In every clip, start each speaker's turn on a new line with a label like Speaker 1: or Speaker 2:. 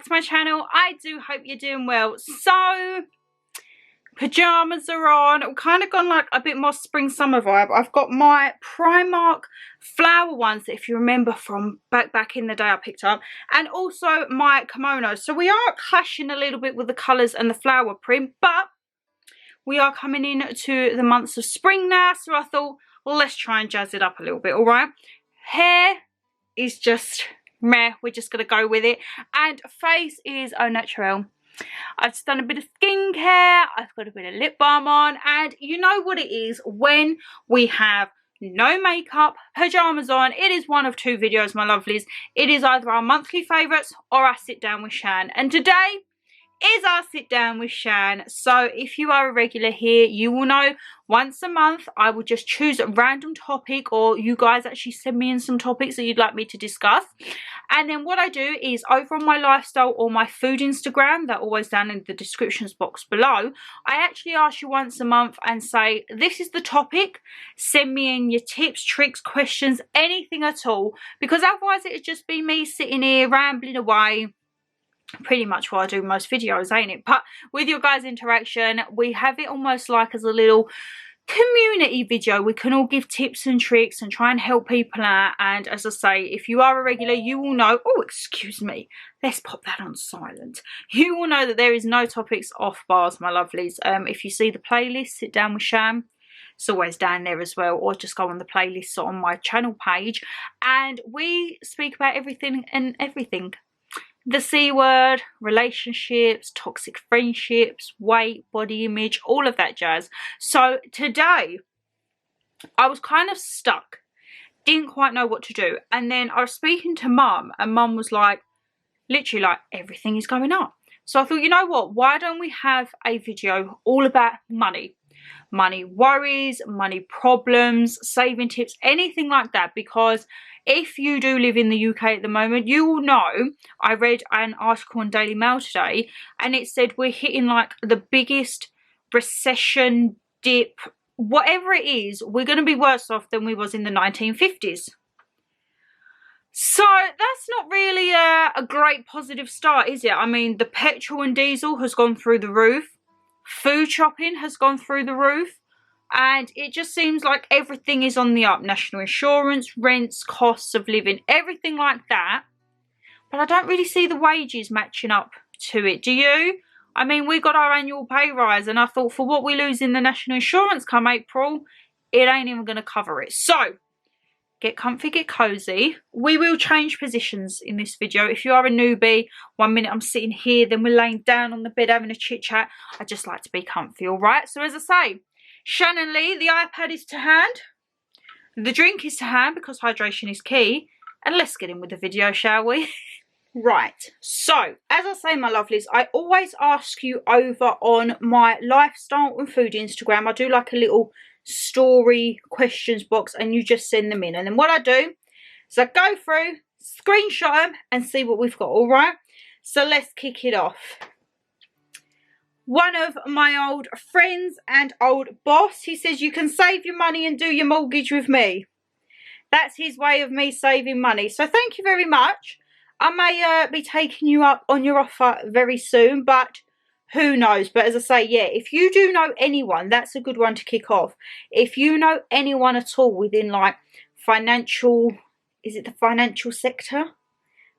Speaker 1: to my channel. I do hope you're doing well. So, pyjamas are on. I've kind of gone like a bit more spring summer vibe. I've got my Primark flower ones that, if you remember from back in the day, I picked up, and also my kimono. So we are clashing a little bit with the colours and the flower print, but we are coming into the months of spring now, so I thought, well, let's try and jazz it up a little bit. All right, hair is just meh, we're just gonna go with it, and face is au naturel. I've just done a bit of skincare, I've got a bit of lip balm on, and you know what it is when we have no makeup, pyjamas on. It is one of two videos, my lovelies. It is either our monthly favourites or our sit down with Shan, and today is our sit down with Shan. So if you are a regular here, you will know once a month I will just choose a random topic, or you guys actually send me in some topics that you'd like me to discuss, and then what I do is over on my lifestyle or my food Instagram, that always down in the descriptions box below, I actually ask you once a month and say, this is the topic, send me in your tips, tricks, questions, anything at all, because otherwise it would just be me sitting here rambling away. Pretty much what I do most videos, ain't it? But with your guys' interaction, we have it almost like as a little community video. We can all give tips and tricks and try and help people out. And as I say, if you are a regular, you will know, oh, excuse me, let's pop that on silent. You will know that there is no topics off bars, my lovelies. If you see the playlist, Sit Down with Shan, it's always down there as well, or just go on the playlist on my channel page, and we speak about everything and everything. The C word, relationships, toxic friendships, weight, body image, all of that jazz. So today, I was kind of stuck. Didn't quite know what to do. And then I was speaking to Mum, and Mum was like, literally like, everything is going up. So I thought, you know what? Why don't we have a video all about money? Money worries, money problems, saving tips, anything like that. Because if you do live in the UK at the moment, you will know, I read an article on Daily Mail today, and it said we're hitting like the biggest recession dip, whatever it is, we're going to be worse off than we was in the 1950s. So that's not really a great positive start, is it? I mean, the petrol and diesel has gone through the roof. Food shopping has gone through the roof. And it just seems like everything is on the up. National insurance, rents, costs of living, everything like that. But I don't really see the wages matching up to it. Do you? I mean, we got our annual pay rise, and I thought for what we lose in the national insurance come April, it ain't even going to cover it. So, get comfy, get cozy. We will change positions in this video. If you are a newbie, 1 minute I'm sitting here, then we're laying down on the bed having a chit chat. I just like to be comfy, all right? So as I say, Shannon Lee, the iPad is to hand, the drink is to hand because hydration is key, and let's get in with the video, shall we? Right, so as I say, my lovelies, I always ask you over on my lifestyle and food Instagram, I do like a little story questions box, and you just send them in, and then what I do is I go through, screenshot them and see what we've got. All right, so let's kick it off. One of my old friends and old boss, he says, you can save your money and do your mortgage with me. That's his way of me saving money. So thank you very much. I may be taking you up on your offer very soon, but who knows? But as I say, yeah, if you do know anyone, that's a good one to kick off. If you know anyone at all within like financial, is it the financial sector?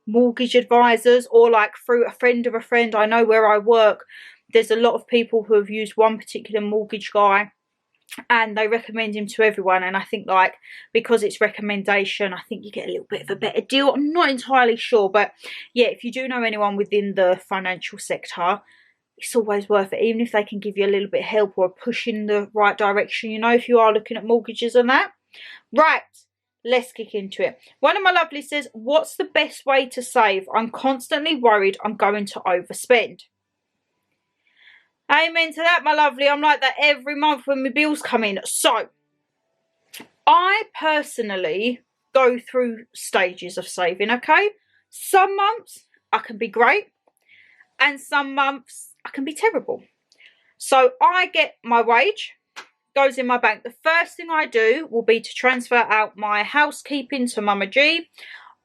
Speaker 1: Mortgage advisors, or like through a friend of a friend. I know where I work, there's a lot of people who have used one particular mortgage guy and they recommend him to everyone, and I think like because it's recommendation, I think you get a little bit of a better deal. I'm not entirely sure, but yeah, if you do know anyone within the financial sector, it's always worth it, even if they can give you a little bit of help or a push in the right direction, you know, if you are looking at mortgages and that. Right, let's kick into it. One of my lovelies says, what's the best way to save? I'm constantly worried I'm going to overspend. Amen to that, my lovely. I'm like that every month when my bills come in. So, I personally go through stages of saving, okay? Some months I can be great, and some months I can be terrible. So, I get my wage, goes in my bank. The first thing I do will be to transfer out my housekeeping to Mama G.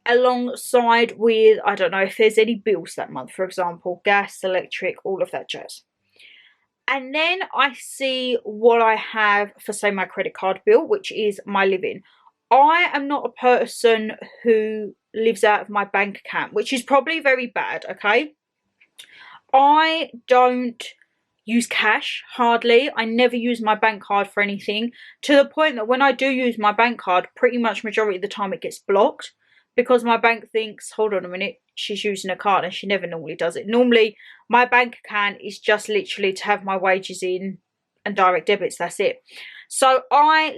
Speaker 1: alongside with, I don't know, if there's any bills that month, for example, gas, electric, all of that jazz. And then I see what I have for, say, my credit card bill, which is my living. I am not a person who lives out of my bank account, which is probably very bad, okay? I don't use cash, hardly. I never use my bank card for anything, to the point that when I do use my bank card, pretty much majority of the time it gets blocked, because my bank thinks, hold on a minute, she's using a card, and she never normally does it. Normally, my bank account is just literally to have my wages in and direct debits, that's it. So I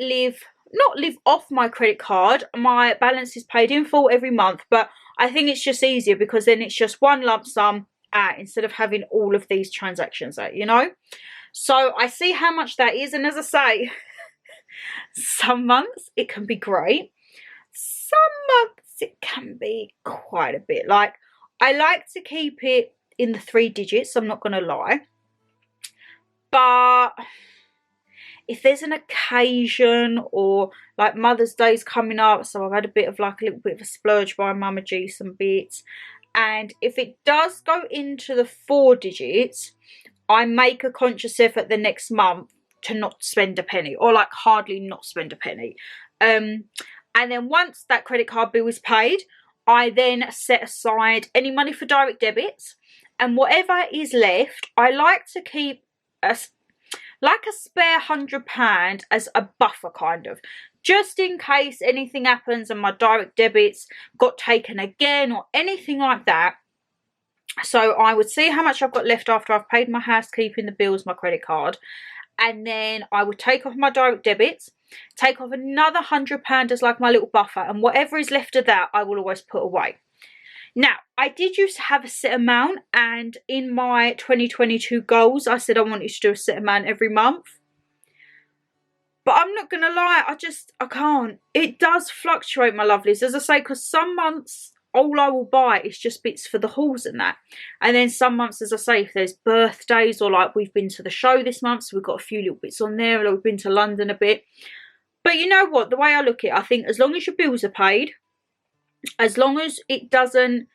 Speaker 1: not live off my credit card. My balance is paid in full every month, but I think it's just easier because then it's just one lump sum out instead of having all of these transactions out, you know. So I see how much that is, and as I say, some months it can be great, some months it can be quite a bit. Like, I like to keep it in the 3 digits, I'm not gonna lie, but if there's an occasion, or like Mother's Day's coming up, so I've had a bit of like a little bit of a splurge by Mama G, some bits, and if it does go into the 4 digits, I make a conscious effort the next month to not spend a penny, or like hardly not spend a penny. And then once that credit card bill is paid, I then set aside any money for direct debits, and whatever is left, I like to keep a spare £100 as a buffer, kind of, just in case anything happens and my direct debits got taken again or anything like that. So I would see how much I've got left after I've paid my housekeeping, the bills, my credit card, and then I would take off my direct debits, take off another £100 as like my little buffer, and whatever is left of that I will always put away. Now, I did used to have a set amount, and in my 2022 goals I said I wanted to do a set amount every month, but I'm not gonna lie, I can't. It does fluctuate, my lovelies, as I say, because some months all I will buy is just bits for the hauls and that, and then some months, as I say, if there's birthdays, or like we've been to the show this month, so we've got a few little bits on there, like we've been to London a bit. But you know what, the way I look at it, I think as long as your bills are paid, as long as it doesn't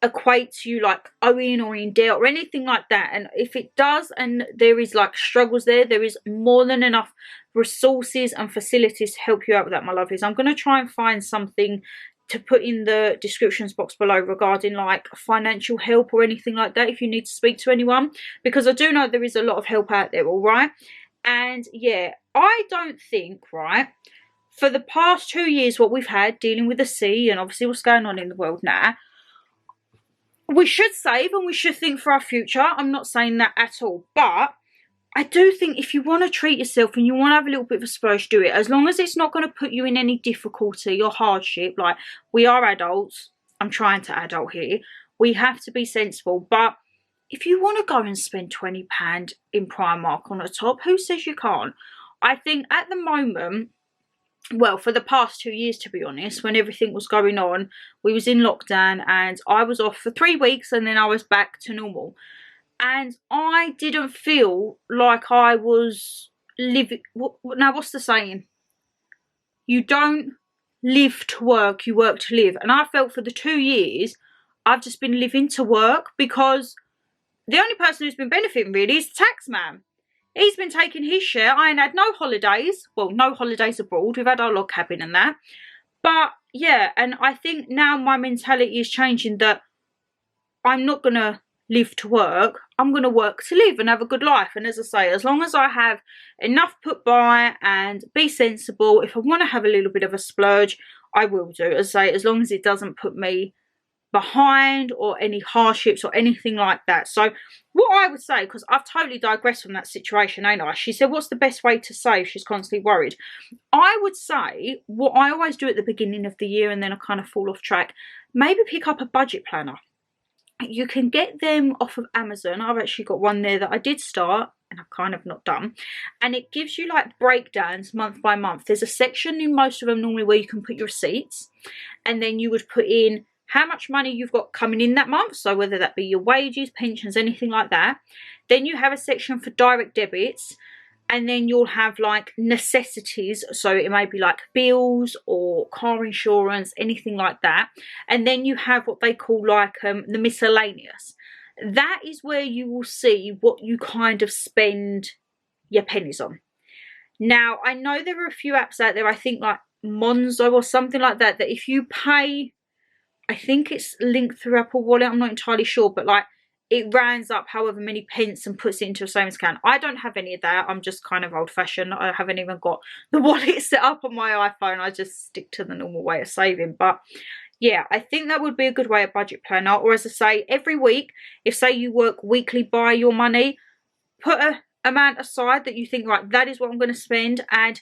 Speaker 1: equate to you like owing or in debt or anything like that, and if it does and there is like struggles there is more than enough resources and facilities to help you out with that, my lovelies. I'm going to try and find something to put in the descriptions box below regarding like financial help or anything like that if you need to speak to anyone, because I do know there is a lot of help out there, all right? And yeah, I don't think, right, for the past 2 years what we've had dealing with the sea and obviously what's going on in the world now, we should save and we should think for our future. I'm not saying that at all, but I do think if you want to treat yourself and you want to have a little bit of a splurge, do it, as long as it's not going to put you in any difficulty or hardship. Like, we are adults, I'm trying to adult here, we have to be sensible. But if you want to go and spend £20 in Primark on a top, who says you can't? I think at the moment, well, for the past 2 years, to be honest, when everything was going on, we was in lockdown and I was off for 3 weeks and then I was back to normal. And I didn't feel like I was living... Now, what's the saying? You don't live to work, you work to live. And I felt for the 2 years, I've just been living to work, because the only person who's been benefiting really is the tax man. He's been taking his share. I ain't had no holidays. Well, no holidays abroad. We've had our log cabin and that. But yeah, and I think now my mentality is changing, that I'm not going to live to work. I'm going to work to live and have a good life. And as I say, as long as I have enough put by and be sensible, if I want to have a little bit of a splurge, I will do. As I say, as long as it doesn't put me behind or any hardships or anything like that. So what I would say, because I've totally digressed from that situation, ain't I? She said, what's the best way to save? She's constantly worried. I would say what I always do at the beginning of the year, and then I kind of fall off track, maybe pick up a budget planner. You can get them off of Amazon. I've actually got one there that I did start and I've kind of not done, and it gives you like breakdowns month by month. There's a section in most of them normally where you can put your receipts, and then you would put in how much money you've got coming in that month, so whether that be your wages, pensions, anything like that. Then you have a section for direct debits, And then you'll have like necessities, so it may be like bills or car insurance, anything like that. And then you have what they call like the miscellaneous. That is where you will see what you kind of spend your pennies on. Now, I know there are a few apps out there, I think like Monzo or something like that, that if you pay, I think it's linked through Apple Wallet, I'm not entirely sure, but like it rounds up however many pence and puts it into a savings account. I don't have any of that. I'm just kind of old fashioned. I haven't even got the wallet set up on my iPhone. I just stick to the normal way of saving. But yeah, I think that would be a good way of budget planner. Or as I say, every week, if say you work weekly by your money, put a amount aside that you think, right, that is what I'm going to spend. And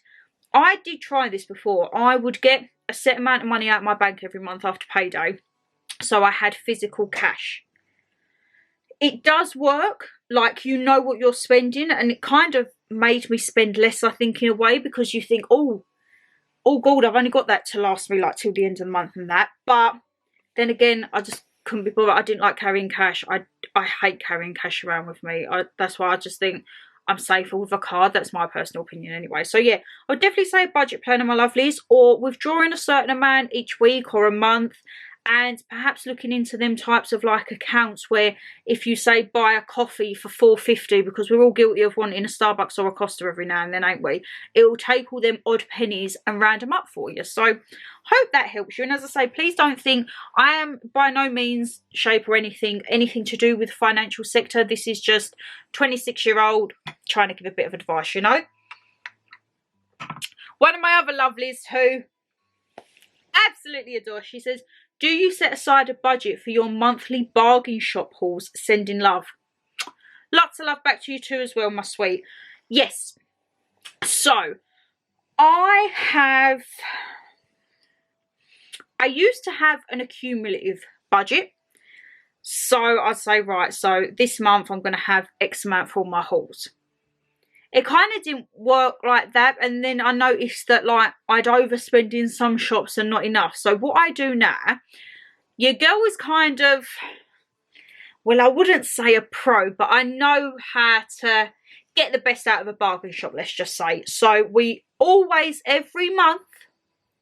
Speaker 1: I did try this before. I would get a set amount of money out of my bank every month after payday, so I had physical cash. It does work, like you know what you're spending, and it kind of made me spend less, I think, in a way, because you think, oh god, I've only got that to last me like till the end of the month and that. But then again, I just couldn't be bothered. I didn't like carrying cash. I hate carrying cash around with me. That's why I just think I'm safer with a card. That's my personal opinion anyway. So yeah, I would definitely say budget planner, my lovelies, or withdrawing a certain amount each week or a month, and perhaps looking into them types of like accounts where if you say buy a coffee for $4.50, because we're all guilty of wanting a Starbucks or a Costa every now and then, ain't we? It will take all them odd pennies and round them up for you. So hope that helps you. And as I say, please don't think I am by no means shape or anything to do with the financial sector. This is just 26-year-old trying to give a bit of advice, you know. One of my other lovelies who absolutely adore, she says, do you set aside a budget for your monthly bargain shop hauls? Sending love. Lots of love back to you too as well, my sweet. Yes. So, I used to have an accumulative budget. So, I'd say, right, so this month I'm going to have X amount for all my hauls. It kind of didn't work like that, and then I noticed that like I'd overspend in some shops and not enough. So what I do now, your girl is kind of, well, I wouldn't say a pro, but I know how to get the best out of a bargain shop, let's just say. So we always, every month,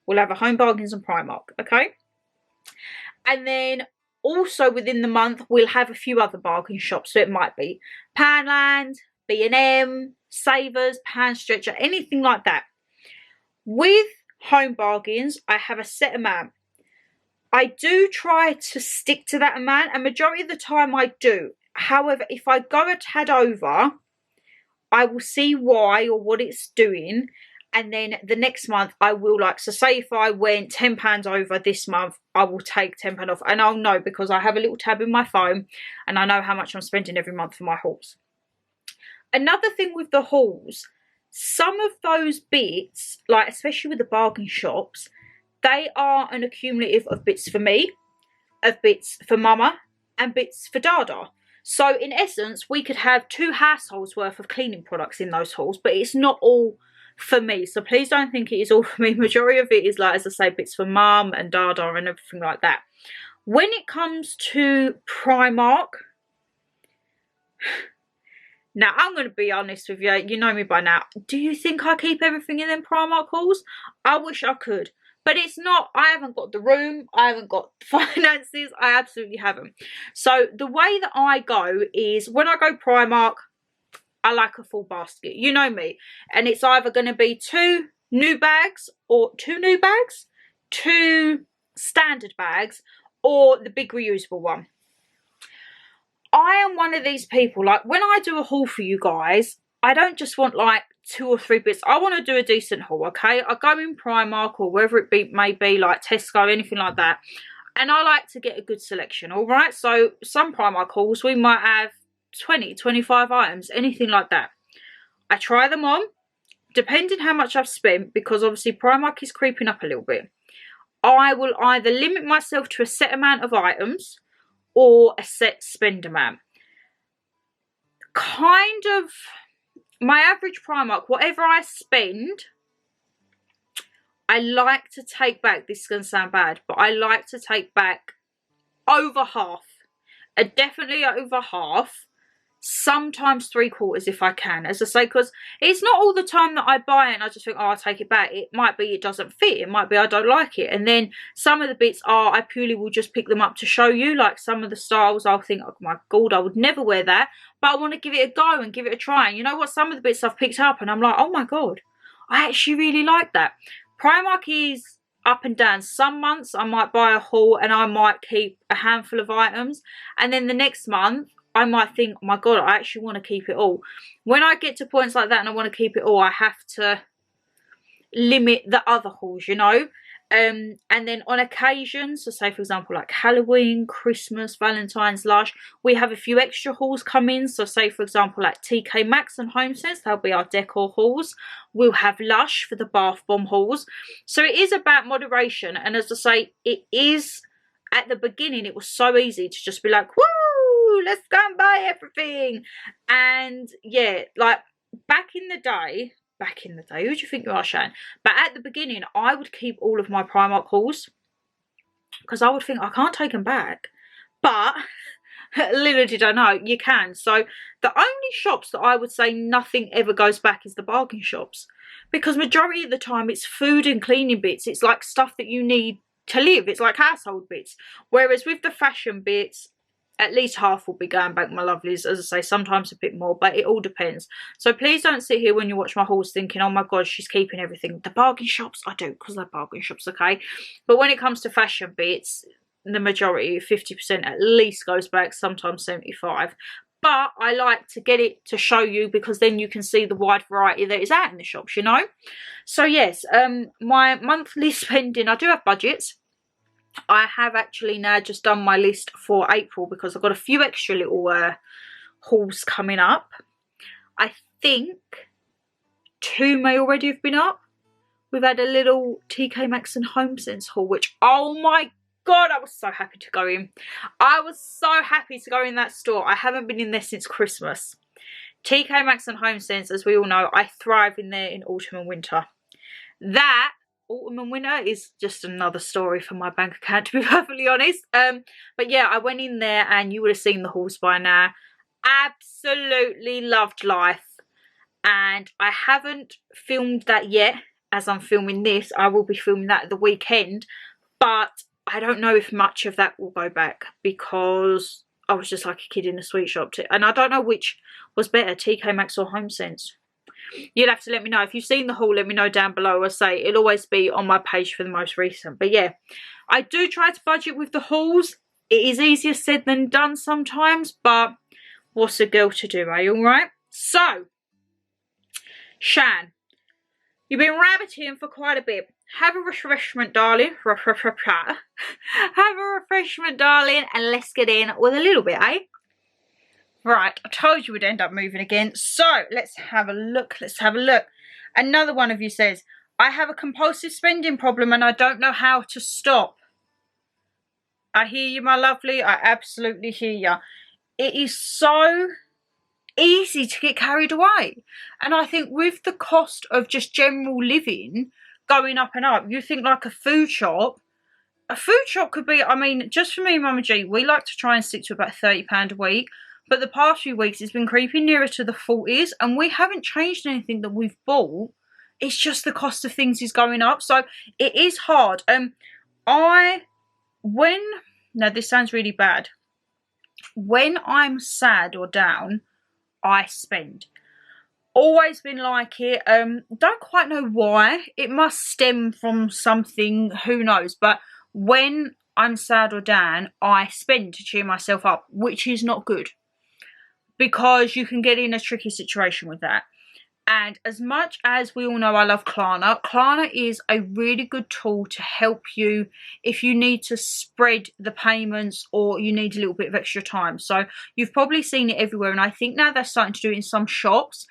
Speaker 1: we'll have a Home Bargains and Primark, okay? And then also within the month, we'll have a few other bargain shops. So it might be Poundland, B&M, Savers, Pound Stretcher, anything like that. With Home Bargains, I have a set amount. I do try to stick to that amount, and majority of the time I do. However, if I go a tad over, I will see why or what it's doing, and then the next month I will, like, so say if I went £10 over this month, I will take £10 off, and I'll know because I have a little tab in my phone and I know how much I'm spending every month for my hauls. Another thing with the hauls, some of those bits, like especially with the bargain shops, they are an accumulative of bits for me, of bits for mama, and bits for dada. So in essence, we could have 2 households worth of cleaning products in those hauls, but it's not all for me. So please don't think it is all for me. Majority of it is, like, as I say, bits for mum and dada and everything like that. When it comes to Primark, now, I'm going to be honest with you. You know me by now. Do you think I keep everything in them Primark hauls? I wish I could. But it's not. I haven't got the room. I haven't got the finances. I absolutely haven't. So, the way that I go is, when I go Primark, I like a full basket. You know me. And it's either going to be 2 new bags, or 2 new bags, 2 standard bags, or the big reusable one. I am one of these people, like, when I do a haul for you guys, I don't just want like 2 or 3 bits. I want to do a decent haul, okay? I go in Primark or wherever it may be, like Tesco, anything like that, and I like to get a good selection, all right? So some Primark hauls, we might have 20, 25 items, anything like that. I try them on, depending how much I've spent, because obviously Primark is creeping up a little bit. I will either limit myself to a set amount of items or a set spend amount. Kind of, my average Primark, whatever I spend, I like to take back, this is going to sound bad, but I like to take back over half. Definitely over half sometimes 3/4 if I can, as I say, because it's not all the time that I buy it and I just think, oh, I'll take it back. It might be it doesn't fit, it might be I don't like it, and then some of the bits are I purely will just pick them up to show you. Like some of the styles I'll think, oh my god, I would never wear that, but I want to give it a go and give it a try. And you know what, some of the bits I've picked up and I'm like, oh my god, I actually really like that. Primark is up and down. Some months I might buy a haul and I might keep a handful of items, and then the next month I might think, oh my god, I actually want to keep it all. When I get to points like that and I want to keep it all, I have to limit the other hauls, you know. And then on occasions, so say for example like Halloween, Christmas, Valentine's, Lush, we have a few extra hauls come in. So say for example like TK Maxx and HomeSense, they'll be our decor hauls. We'll have Lush for the bath bomb hauls. So it is about moderation, and as I say, it is, at the beginning it was so easy to just be like, woo, let's go and buy everything. And yeah, like back in the day, who do you think you are, Shan? But at the beginning, I would keep all of my Primark hauls because I would think I can't take them back. But little did I know, you can. So the only shops that I would say nothing ever goes back is the bargain shops, because majority of the time it's food and cleaning bits. It's like stuff that you need to live. It's like household bits. Whereas with the fashion bits, at least half will be going back, my lovelies. As I say, sometimes a bit more, but it all depends. So please don't sit here when you watch my hauls thinking, oh my god, she's keeping everything. The bargain shops, I do, because they're bargain shops, okay? But when it comes to fashion bits, the majority, 50% at least, goes back, sometimes 75%. But I like to get it to show you, because then you can see the wide variety that is out in the shops, you know? So yes, my monthly spending, I do have budgets. I have actually now just done my list for April because I've got a few extra little hauls coming up. I think 2 may already have been up. We've had a little TK Maxx and HomeSense haul, which, oh my god, I was so happy to go in. I was so happy to go in that store. I haven't been in there since Christmas. TK Maxx and HomeSense, as we all know, I thrive in there in autumn and winter. That autumn and winter is just another story for my bank account, to be perfectly honest. But yeah, I went in there and you would have seen the hauls by now. Absolutely loved life. And I haven't filmed that yet. As I'm filming this, I will be filming that at the weekend, but I don't know if much of that will go back, because I was just like a kid in a sweet shop and I don't know which was better, TK Maxx or HomeSense. You'll have to let me know. If you've seen the haul, let me know down below. I say it'll always be on my page for the most recent. But yeah, I do try to budget with the hauls. It is easier said than done sometimes, but what's a girl to do, eh? Alright? So, Shan, you've been rabbiting for quite a bit. Have a refreshment, darling. Have a refreshment, darling, and let's get in with a little bit, eh? Right, I told you we'd end up moving again. So, let's have a look. Let's have a look. Another one of you says, I have a compulsive spending problem and I don't know how to stop. I hear you, my lovely. I absolutely hear you. It is so easy to get carried away. And I think with the cost of just general living going up and up, you think like a food shop could be, I mean, just for me and Mama G, we like to try and stick to about £30 a week. But the past few weeks, it's been creeping nearer to the 40s, and we haven't changed anything that we've bought. It's just the cost of things is going up. So it is hard. Now this sounds really bad. When I'm sad or down, I spend. Always been like it. Don't quite know why. It must stem from something, who knows. But when I'm sad or down, I spend to cheer myself up, which is not good, because you can get in a tricky situation with that. And as much as we all know I love Klarna, Klarna is a really good tool to help you if you need to spread the payments or you need a little bit of extra time. So you've probably seen it everywhere, and I think now they're starting to do it in some shops.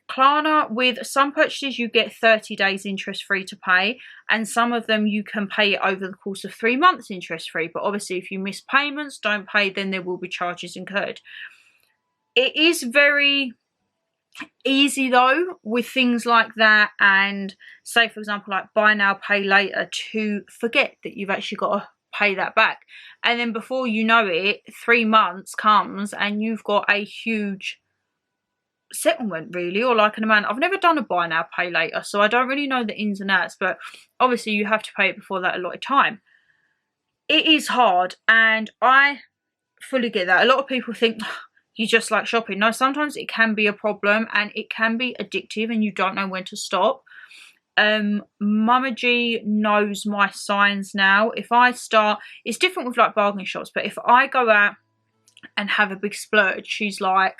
Speaker 1: Klarna, with some purchases you get 30 days interest free to pay, and some of them you can pay it over the course of 3 months interest free. But obviously if you miss payments, don't pay, then there will be charges incurred. It is very easy though with things like that, and say for example like buy now pay later, to forget that you've actually got to pay that back. And then before you know it, 3 months comes and you've got a huge settlement, really, or like an amount. I've never done a buy now pay later, so I don't really know the ins and outs, but obviously you have to pay it before that allotted time. It is hard, and I fully get that. A lot of people think you just like shopping. No, sometimes it can be a problem and it can be addictive and you don't know when to stop. Mama G knows my signs now. If I start, it's different with like bargain shops, but if I go out and have a big splurge, she's like,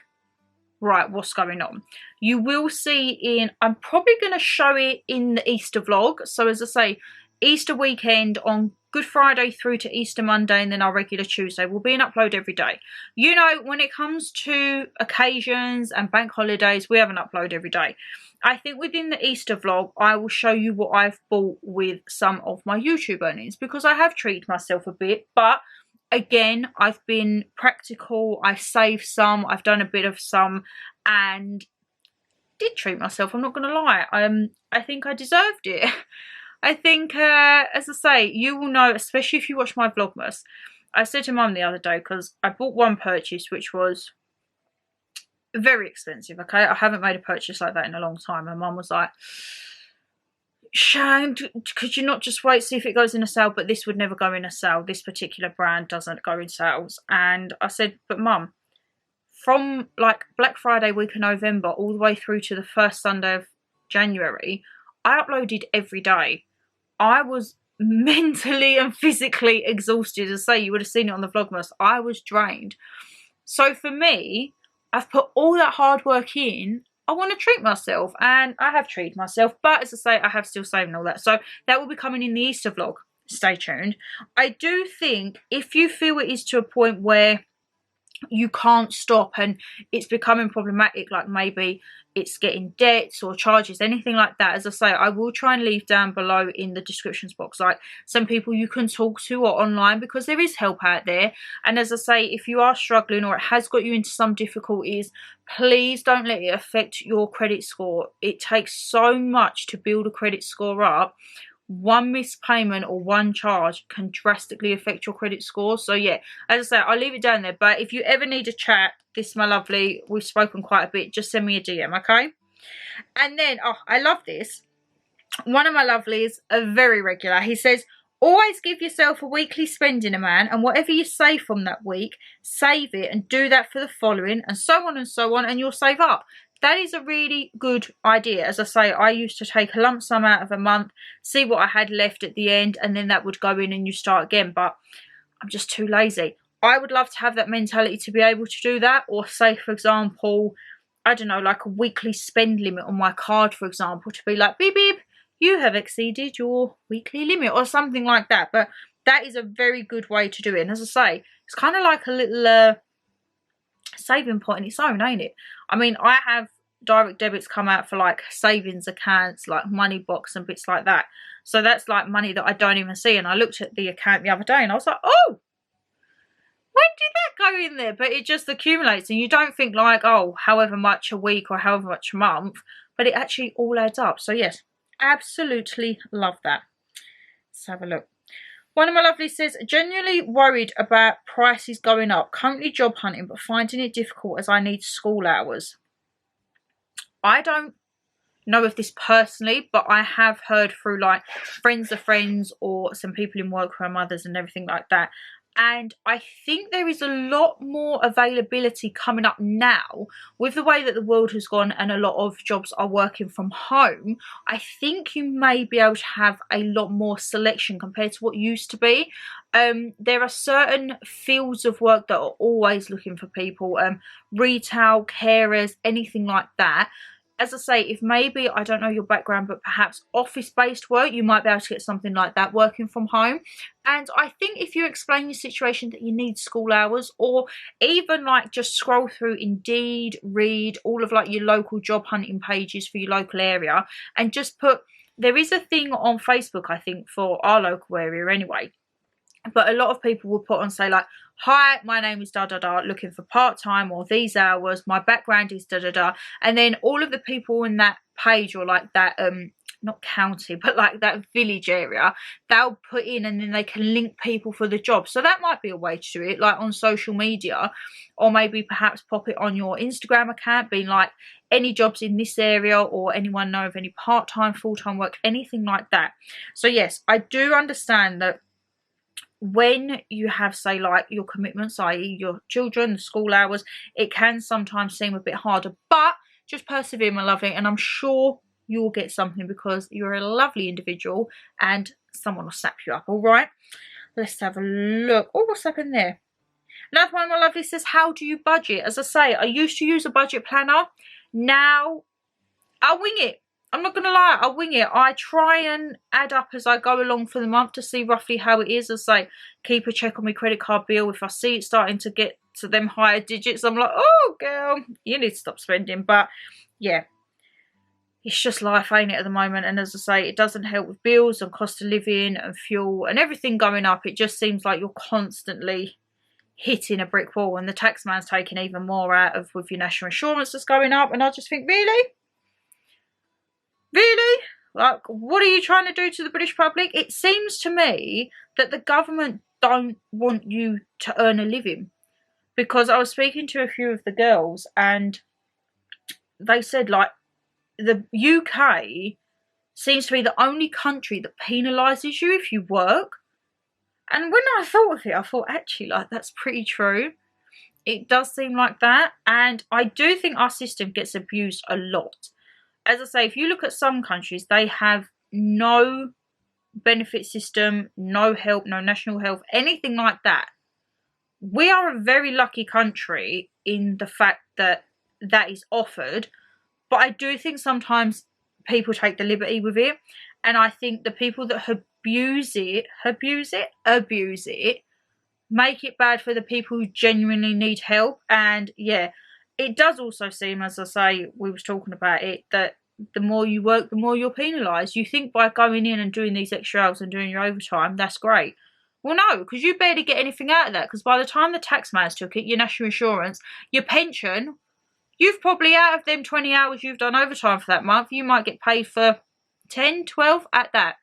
Speaker 1: right, what's going on? You will see in, I'm probably going to show it in the Easter vlog. So as I say, Easter weekend on Good Friday through to Easter Monday, and then our regular Tuesday will be an upload every day. You know, when it comes to occasions and bank holidays, we have an upload every day. I think within the Easter vlog, I will show you what I've bought with some of my YouTube earnings, because I have treated myself a bit, but again, I've been practical. I saved some, I've done a bit of some, and did treat myself, I'm not going to lie. I think I deserved it. I think, as I say, you will know, especially if you watch my Vlogmas. I said to Mum the other day, because I bought one purchase which was very expensive, okay? I haven't made a purchase like that in a long time. And Mum was like, Shan, could you not just wait, see if it goes in a sale? But this would never go in a sale. This particular brand doesn't go in sales. And I said, but Mum, from like Black Friday week of November all the way through to the first Sunday of January, I uploaded every day. I was mentally and physically exhausted. As I say, you would have seen it on the Vlogmas. I was drained. So for me, I've put all that hard work in. I want to treat myself, and I have treated myself. But as I say, I have still saved all that. So that will be coming in the Easter vlog. Stay tuned. I do think if you feel it is to a point where you can't stop and it's becoming problematic, like maybe it's getting debts or charges, anything like that, as I say, I will try and leave down below in the descriptions box like some people you can talk to or online, because there is help out there. And as I say, if you are struggling or it has got you into some difficulties, please don't let it affect your credit score. It takes so much to build a credit score up. One missed payment or one charge can drastically affect your credit score. So yeah, as I say, I'll leave it down there. But if you ever need a chat, this, my lovely, we've spoken quite a bit, just send me a DM, okay? And then, oh, I love this. One of my lovelies, a very regular, he says, always give yourself a weekly spending amount, and whatever you save from that week, save it and do that for the following, and so on, and you'll save up. That is a really good idea. As I say, I used to take a lump sum out of a month, see what I had left at the end, and then that would go in and you start again. But I'm just too lazy. I would love to have that mentality to be able to do that. Or say, for example, I don't know, like a weekly spend limit on my card, for example, to be like, beep, beep, you have exceeded your weekly limit or something like that. But that is a very good way to do it. And as I say, it's kind of like a little saving pot in its own, ain't it? I mean, I have direct debits come out for like savings accounts, like money box and bits like that. So that's like money that I don't even see. And I looked at the account the other day and I was like, oh, when did that go in there? But it just accumulates, and you don't think like, oh, however much a week or however much a month, but it actually all adds up. So yes, absolutely love that. Let's have a look. One of my lovelies says, genuinely worried about prices going up. Currently job hunting, but finding it difficult as I need school hours. I don't know of this personally, but I have heard through like friends of friends or some people in work who are mothers and everything like that. And I think there is a lot more availability coming up now with the way that the world has gone and a lot of jobs are working from home. I think you may be able to have a lot more selection compared to what used to be. There are certain fields of work that are always looking for people, retail, carers, anything like that. As I say, if maybe, I don't know your background, but perhaps office-based work, you might be able to get something like that working from home. And I think if you explain your situation that you need school hours, or even like just scroll through Indeed, read all of like your local job hunting pages for your local area, and just put, there is a thing on Facebook, I think, for our local area anyway. But a lot of people will put on, say like, hi, my name is da-da-da, looking for part-time or these hours, my background is da-da-da. And then all of the people in that page or like that not county, but like that village area, they'll put in and then they can link people for the job. So that might be a way to do it, like on social media, or maybe perhaps pop it on your Instagram account, being like, any jobs in this area, or anyone know of any part-time, full-time work, anything like that. So yes, I do understand that when you have, say, like your commitments, i.e. your children, the school hours, it can sometimes seem a bit harder, but just persevere, my lovely, and I'm sure you'll get something because you're a lovely individual and someone will snap you up. All right, let's have a look. Oh, what's up in there? Another one, my lovely, says, how do you budget? As I say, I used to use a budget planner. Now I wing it. I'm not gonna lie, I wing it. I try and add up as I go along for the month to see roughly how it is. As I say, keep a check on my credit card bill. If I see it starting to get to them higher digits, I'm like, oh girl, you need to stop spending. But yeah, it's just life, ain't it, at the moment? And as I say, it doesn't help with bills and cost of living and fuel and everything going up. It just seems like you're constantly hitting a brick wall, and the tax man's taking even more out of with your national insurance that's going up. And I just think, really? Really? Like, what are you trying to do to the British public? It seems to me that the government don't want you to earn a living. Because I was speaking to a few of the girls and they said, like, the UK seems to be the only country that penalises you if you work. And when I thought of it, I thought, actually, like, that's pretty true. It does seem like that. And I do think our system gets abused a lot. As I say, if you look at some countries, they have no benefit system, no help, no national health, anything like that. We are a very lucky country in the fact that that is offered. But I do think sometimes people take the liberty with it. And I think the people that abuse it, make it bad for the people who genuinely need help. And yeah, it does also seem, as I say, we was talking about it, that the more you work, the more you're penalised. You think by going in and doing these extra hours and doing your overtime, that's great. Well, no, because you barely get anything out of that. Because by the time the tax man took it, your national insurance, your pension, you've probably, out of them 20 hours you've done overtime for that month, you might get paid for 10, 12 at that.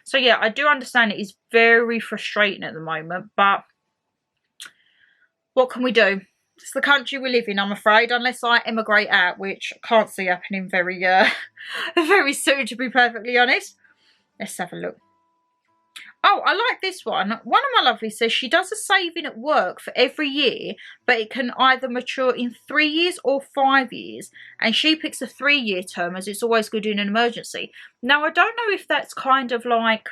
Speaker 1: So yeah, I do understand it is very frustrating at the moment, but what can we do? It's the country we live in, I'm afraid, unless I emigrate out, which I can't see happening very, very soon, to be perfectly honest. Let's have a look. Oh, I like this one. One of my lovelies says she does a saving at work for every year, but it can either mature in 3 years or 5 years. And she picks a 3-year term as it's always good in an emergency. Now, I don't know if that's kind of like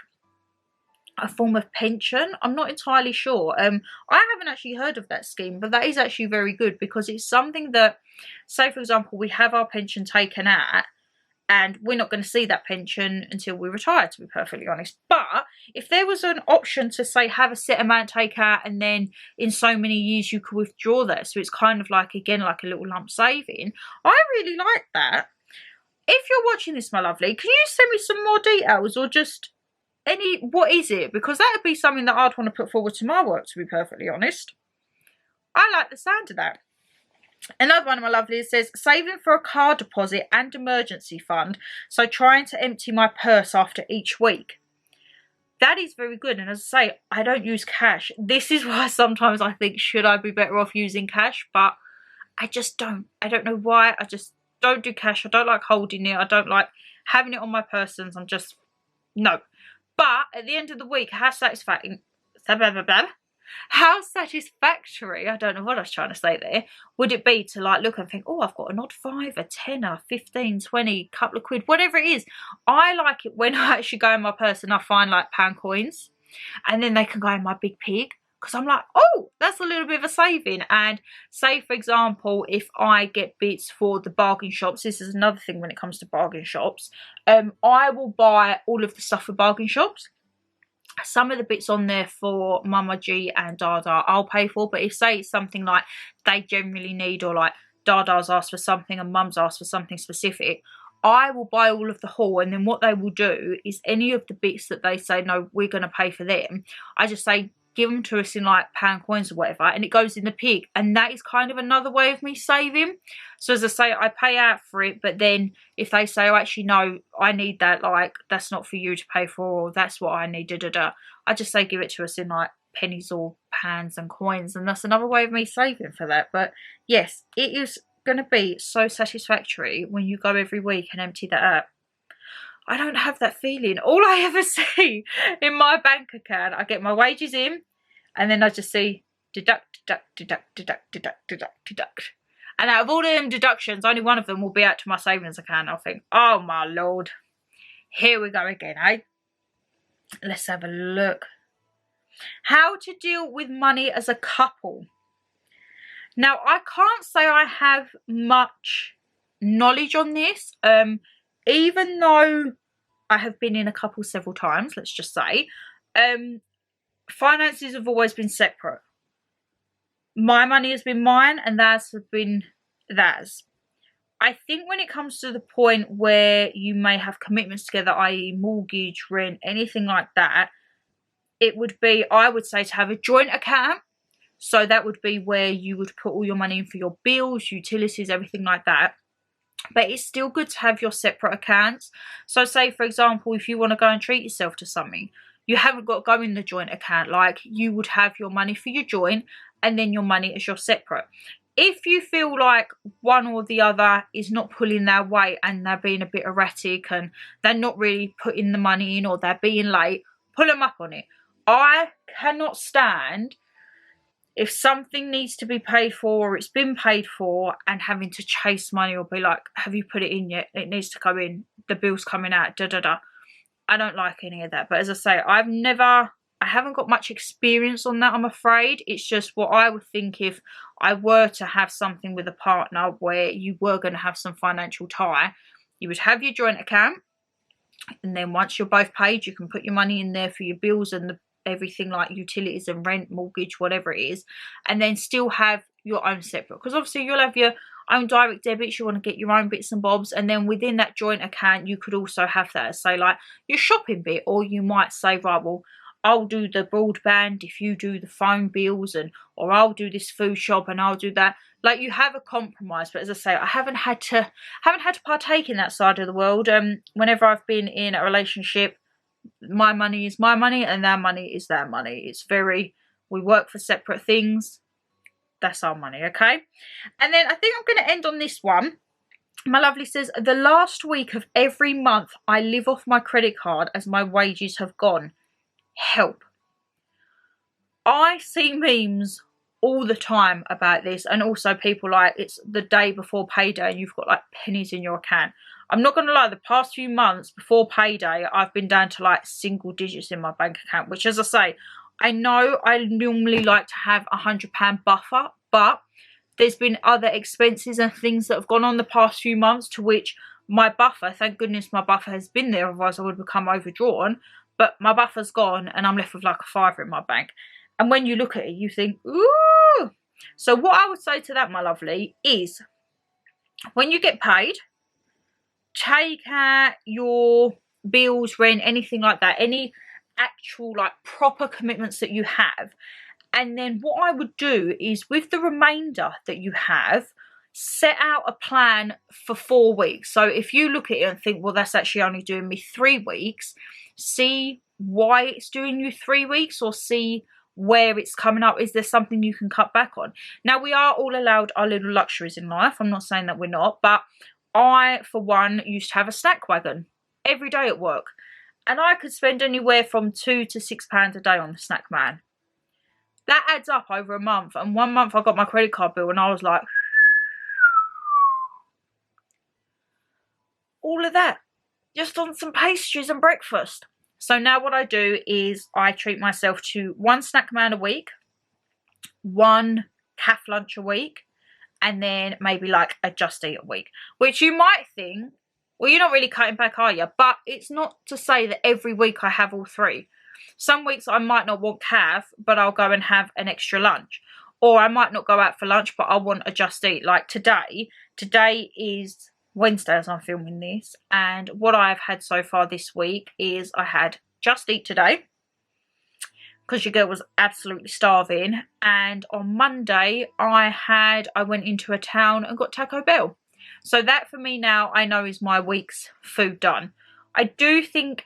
Speaker 1: a form of pension. I'm not entirely sure. I haven't actually heard of that scheme, but that is actually very good because it's something that, say for example, we have our pension taken out and we're not going to see that pension until we retire, to be perfectly honest. But if there was an option to, say, have a set amount take out and then in so many years you could withdraw that, so it's kind of like, again, like a little lump saving, I really like that. If you're watching this, my lovely, can you send me some more details or just what is it? Because that would be something that I'd want to put forward to my work, to be perfectly honest. I like the sound of that. Another one of my lovelies says, saving for a car deposit and emergency fund, so trying to empty my purse after each week. That is very good. And as I say, I don't use cash. This is why sometimes I think, should I be better off using cash? But I just don't. I don't know why. I just don't do cash. I don't like holding it. I don't like having it on my persons. I'm just, no. But at the end of the week, how satisfactory, I don't know what I was trying to say there, would it be to like look and think, oh, I've got an odd 5, a tenner, 15, 20, couple of quid, whatever it is. I like it when I actually go in my purse and I find like pound coins and then they can go in my big pig. Because I'm like, oh, that's a little bit of a saving. And say, for example, if I get bits for the bargain shops, this is another thing when it comes to bargain shops, I will buy all of the stuff for bargain shops. Some of the bits on there for Mama G and Dada I'll pay for. But if, say, it's something like they generally need, or like Dada's asked for something and Mum's asked for something specific, I will buy all of the haul. And then what they will do is any of the bits that they say, no, we're going to pay for them, I just say, give them to us in like pound coins or whatever, and it goes in the pig. And that is kind of another way of me saving. So as I say, I pay out for it, but then if they say, oh, actually, no, I need that, like, that's not for you to pay for, or that's what I need, I just say give it to us in like pennies or pounds and coins, and that's another way of me saving for that. But yes, it is going to be so satisfactory when you go every week and empty that out. I don't have that feeling. All I ever see in my bank account, I get my wages in, and then I just see deduct, deduct, deduct, deduct, deduct, deduct, deduct. And out of all of them deductions, only one of them will be out to my savings account. I'll think, oh my lord, here we go again, eh? Let's have a look. How to deal with money as a couple. Now, I can't say I have much knowledge on this, even though I have been in a couple several times, let's just say. Finances have always been separate. My money has been mine and theirs have been theirs. I think when it comes to the point where you may have commitments together, i.e. mortgage, rent, anything like that, it would be, I would say, to have a joint account. So that would be where you would put all your money in for your bills, utilities, everything like that. But it's still good to have your separate accounts. So say, for example, if you want to go and treat yourself to something, you haven't got to go in the joint account. Like, you would have your money for your joint and then your money as your separate. If you feel like one or the other is not pulling their weight and they're being a bit erratic and they're not really putting the money in, or they're being late, pull them up on it. I cannot stand if something needs to be paid for, or it's been paid for, and having to chase money or be like, have you put it in yet? It needs to come in. The bill's coming out. Da da da. I don't like any of that. But as I say, I haven't got much experience on that, I'm afraid. It's just what I would think if I were to have something with a partner where you were going to have some financial tie. You would have your joint account, and then once you're both paid, you can put your money in there for your bills and everything like utilities and rent, mortgage, whatever it is, and then still have your own separate. Because obviously you'll have your own direct debits, you want to get your own bits and bobs, and then within that joint account you could also have that as, say, like your shopping bit. Or you might say, right, well, I'll do the broadband if you do the phone bills, and or I'll do this food shop and I'll do that. Like, you have a compromise. But as I say, I haven't had to partake in that side of the world. Whenever I've been in a relationship, my money is my money and their money is their money. It's very, we work for separate things. That's our money, okay? And then I think I'm going to end on this one. My lovely says, the last week of every month I live off my credit card as my wages have gone. Help. I see memes all the time about this, and also people like, it's the day before payday and you've got like pennies in your account. I'm not going to lie, the past few months before payday, I've been down to like single digits in my bank account, which, as I say, I know I normally like to have £100 buffer, but there's been other expenses and things that have gone on the past few months to which my buffer, thank goodness my buffer has been there, otherwise I would become overdrawn, but my buffer's gone and I'm left with like a £5 in my bank. And when you look at it, you think, ooh. So what I would say to that, my lovely, is when you get paid, take out your bills, rent, anything like that, any actual like proper commitments that you have. And then what I would do is, with the remainder that you have, set out a plan for 4 weeks. So if you look at it and think, well, that's actually only doing me 3 weeks, see why it's doing you 3 weeks, or see where it's coming up. Is there something you can cut back on? Now, we are all allowed our little luxuries in life. I'm not saying that we're not, but I, for one, used to have a snack wagon every day at work, and I could spend anywhere from £2 to £6 a day on the snack man. That adds up over a month, and one month I got my credit card bill and I was like, all of that just on some pastries and breakfast. So now what I do is I treat myself to 1 snack man a week, 1 calf lunch a week, and then maybe like a Just Eat a week. Which you might think, well, you're not really cutting back, are you? But it's not to say that every week I have all 3. Some weeks I might not want calf, but I'll go and have an extra lunch. Or I might not go out for lunch, but I want a Just Eat. Like today is Wednesday as I'm filming this, and what I've had so far this week is I had Just Eat today, because your girl was absolutely starving. And on Monday I went into a town and got Taco Bell. So that for me now, I know is my week's food done. I do think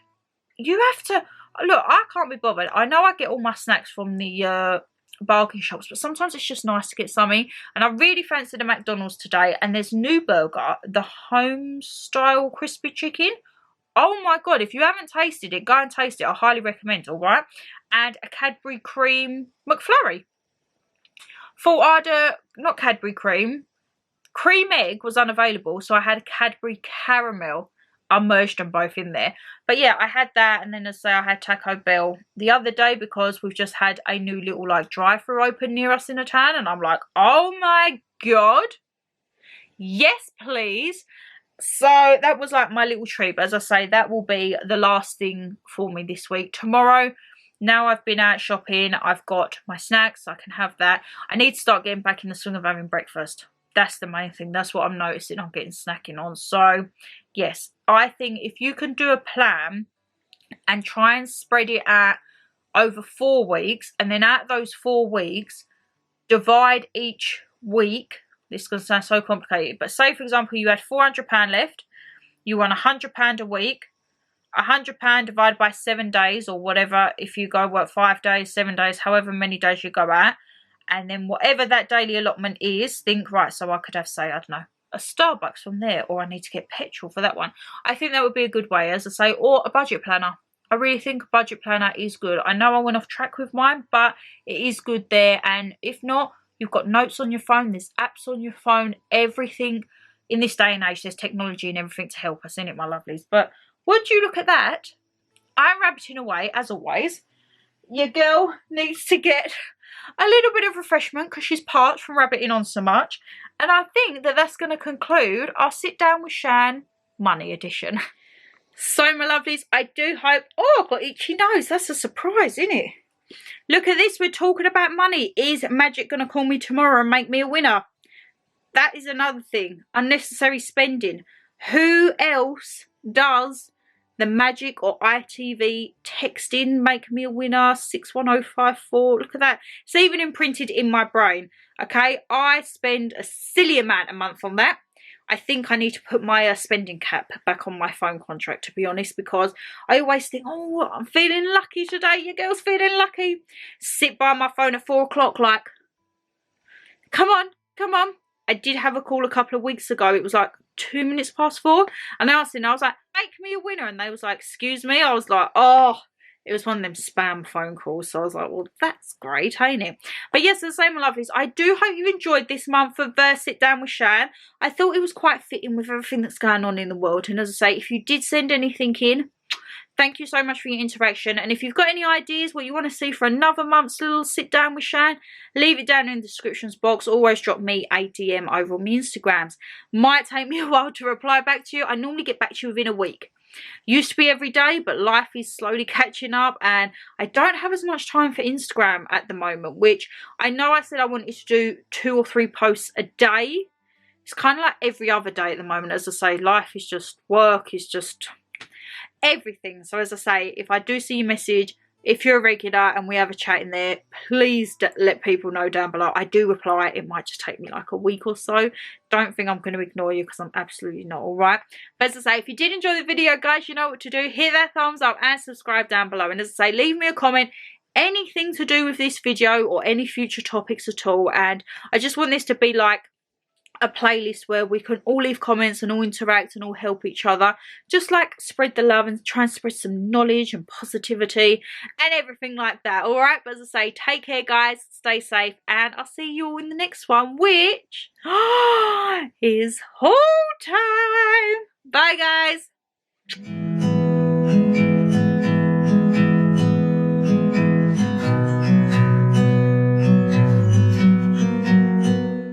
Speaker 1: you have to, look, I can't be bothered. I know I get all my snacks from the bargain shops, but sometimes it's just nice to get something. And I really fancy the McDonald's today. And there's new burger, the home style crispy chicken. Oh my god, if you haven't tasted it, go and taste it. I highly recommend, alright? And a Cadbury cream McFlurry. Thought I'd, not Cadbury cream egg was unavailable, so I had a Cadbury caramel. I merged them both in there. But yeah, I had that, and then as I say, I had Taco Bell the other day because we've just had a new little like drive-thru open near us in the town, and I'm like, oh my god, yes please. So that was like my little treat. But as I say, that will be the last thing for me this week. Tomorrow, now I've been out shopping, I've got my snacks, I can have that. I need to start getting back in the swing of having breakfast. That's the main thing. That's what I'm noticing I'm getting snacking on. So yes, I think if you can do a plan and try and spread it out over 4 weeks, and then at those 4 weeks divide each week. This is going to sound so complicated, but say for example you had £400 left, you won £100 a week, £100 divided by 7 days or whatever. If you go work 5 days, 7 days, however many days you go out, and then whatever that daily allotment is, think, right, so I could have, say, I don't know, a Starbucks from there, or I need to get petrol for that one. I think that would be a good way, as I say, or a budget planner. I really think a budget planner is good. I know I went off track with mine, but it is good there. And if not, you've got notes on your phone, there's apps on your phone, everything. In this day and age, there's technology and everything to help us, in it, my lovelies. But would you look at that? I'm rabbiting away, as always. Your girl needs to get a little bit of refreshment because she's parched from rabbiting on so much. And I think that that's going to conclude our Sit Down with Shan Money edition. So, my lovelies, I do hope... Oh, I've got itchy nose. That's a surprise, isn't it? Look at this. We're talking about money. Is magic going to call me tomorrow and make me a winner? That is another thing. Unnecessary spending. Who else does the magic or ITV texting make me a winner? 61054. Look at that. It's even imprinted in my brain. Okay, I spend a silly amount a month on that. I think I need to put my spending cap back on my phone contract, to be honest, because I always think, oh, I'm feeling lucky today. Your girl's feeling lucky. Sit by my phone at 4 o'clock like, come on, come on. I did have a call a couple of weeks ago. It was like 2 minutes past 4. And I asked them, I was like, make me a winner. And they was like, excuse me. I was like, oh, it was one of them spam phone calls. So I was like, well, that's great, ain't it? But yes, the same, my lovelies. I do hope you enjoyed this month of Sit Down with Shan. I thought it was quite fitting with everything that's going on in the world. And as I say, if you did send anything in, thank you so much for your interaction. And if you've got any ideas what you want to see for another month's little Sit Down with Shan, leave it down in the descriptions box. Always drop me a DM over on my Instagrams. Might take me a while to reply back to you. I normally get back to you within a week. Used to be every day, but life is slowly catching up, and I don't have as much time for Instagram at the moment, which I know I said I wanted to do 2 or 3 posts a day. It's kind of like every other day at the moment. As I say, life is just, work is just everything. So as I say, if I do see your message, if you're a regular and we have a chat in there, please let people know down below. I do reply. It might just take me like a week or so. Don't think I'm going to ignore you, because I'm absolutely not, alright? But as I say, if you did enjoy the video, guys, you know what to do. Hit that thumbs up and subscribe down below. And as I say, leave me a comment, anything to do with this video or any future topics at all. And I just want this to be like a playlist where we can all leave comments and all interact and all help each other. Just like spread the love and try and spread some knowledge and positivity and everything like that. Alright, but as I say, take care, guys. Stay safe, and I'll see you all in the next one, which is haul time. Bye, guys.